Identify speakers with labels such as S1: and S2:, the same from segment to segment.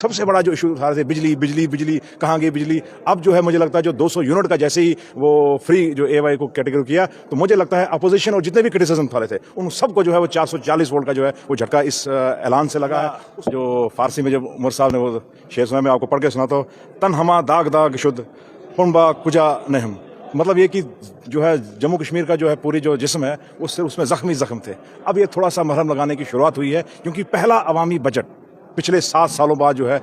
S1: सबसे बड़ा जो इशू उठा रहे थे बिजली बिजली बिजली कहाँ गई बिजली। अब जो है मुझे लगता है जो 200 यूनिट का जैसे ही वो फ्री जो एवाई को कैटेगरी किया तो मुझे लगता है अपोजिशन और जितने भी क्रिटिसिज्म उठा रहे थे उन सबको जो है वो 440 वोल्ट का जो है वो झटका इस ऐलान से लगा है। जो फारसी में जब उमर साहब ने वो शेर सुना, मैं आपको पढ़ के सुनाता हूँ। तन हमा दाग दाग शुद्ध पुनबा कुजा नहम, मतलब ये कि जो है जम्मू कश्मीर का जो है पूरी जो जिस्म है उसमें जख्म थे। अब ये थोड़ा सा मरहम लगाने की शुरुआत हुई है क्योंकि पहला अवामी बजट पिछले 7 सालों बाद जो है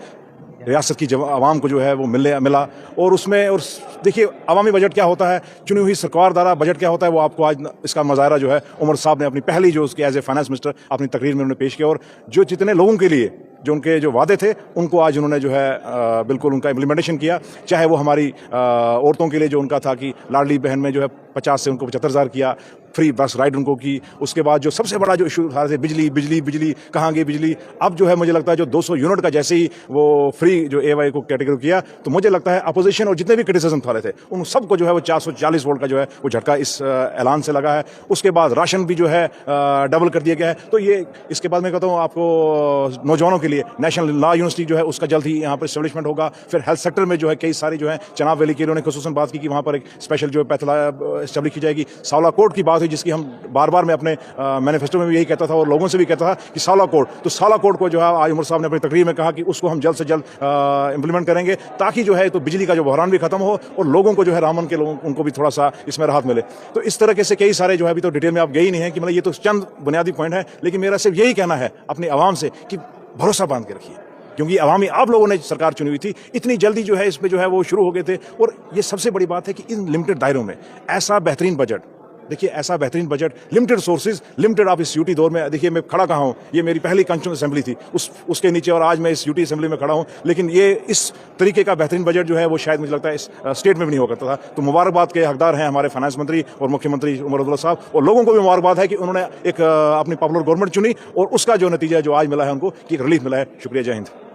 S1: रियासत की आवाम को जो है वो मिला। और उसमें और देखिए अवामी बजट क्या होता है, चुनी हुई सरकार द्वारा बजट क्या होता है, वो आपको आज इसका मुजाहरा जो है उमर साहब ने अपनी पहली जो उसके एज ए फाइनेंस मिनिस्टर अपनी तकरीर में उन्होंने पेश किया। और जो जितने लोगों के लिए जो उनके जो वादे थे उनको आज उन्होंने जो है बिल्कुल उनका इम्प्लीमेंटेशन किया। चाहे वो हमारी औरतों के लिए जो उनका था कि लाडली बहन में जो है 50 से उनको 75,000 किया, फ्री बस राइड उनको की। उसके बाद जो सबसे बड़ा जो इशू उठा रहे थे बिजली बिजली बिजली कहाँ गई बिजली। अब जो है मुझे लगता है जो 200 यूनिट का जैसे ही वो फ्री जो एवाई को कैटेगरी किया तो मुझे लगता है अपोजिशन और जितने भी क्रिटिसिज्म उठा रहे थे उन सबको जो है वो 440 वोल्ट का जो है वो झटका इस ऐलान से लगा है। उसके बाद राशन भी जो है डबल कर दिया गया है। तो ये इसके बाद मैं कहता हूँ आपको नौजवानों के लिए नेशनल लॉ यूनिवर्सिटी जो है उसका जल्द ही यहाँ पर एस्टेब्लिशमेंट होगा। फिर हेल्थ सेक्टर में जो है कई सारी जो है चनाब वैली के उन्होंने खुसूसन बात की कि वहाँ पर एक स्पेशल जो है एस्टेब्लिश की जाएगी। सावला कोर्ट की बात हुई जिसकी हम बार बार मैं अपने मैनिफेस्टो में भी यही कहता था और लोगों से भी कहता था कि सावला कोर्ट, तो सावला कोर्ट को जो है आज उमर साहब ने अपनी तकरीर में कहा कि उसको हम जल्द से जल्द इंप्लीमेंट करेंगे ताकि जो है तो बिजली का जो बहरान भी खत्म हो और लोगों को जो है रामन के लोगों उनको भी थोड़ा सा इसमें राहत मिले। तो इस तरह के से कई सारे जो है अभी तो डिटेल में आप गए ही नहीं है कि मतलब ये तो चंद बुनियादी पॉइंट है, लेकिन मेरा सिर्फ यही कहना है अपनी आवाम से कि भरोसा बांध के रखिए क्योंकि अवामी आप लोगों ने सरकार चुनी हुई थी, इतनी जल्दी जो है इसमें जो है वो शुरू हो गए थे। और ये सबसे बड़ी बात है कि इन लिमिटेड दायरों में ऐसा बेहतरीन बजट, देखिए ऐसा बेहतरीन बजट, लिमिटेड सोर्सेज, लिमिटेड आप इस यूटी दौर में देखिए मैं खड़ा कहाँ हूँ, ये मेरी पहली कॉन्स्टिट्यूएंट असेंबली थी उसके नीचे और आज मैं इस यूटी असेंबली में खड़ा हूँ। लेकिन ये इस तरीके का बेहतरीन बजट जो है वो शायद मुझे लगता है इस स्टेट में भी नहीं हुआ करता था। तो मुबारकबाद के हकदार हैं हमारे फाइनेंस मंत्री और मुख्यमंत्री उमर अब्दुल्ला साहब, और लोगों को भी मुबारकबाद है कि उन्होंने एक अपनी पॉपुलर गवर्नमेंट चुनी और उसका जो नतीजा जो आज मिला है उनको कि एक रिलीफ मिला है। शुक्रिया, जय हिंद।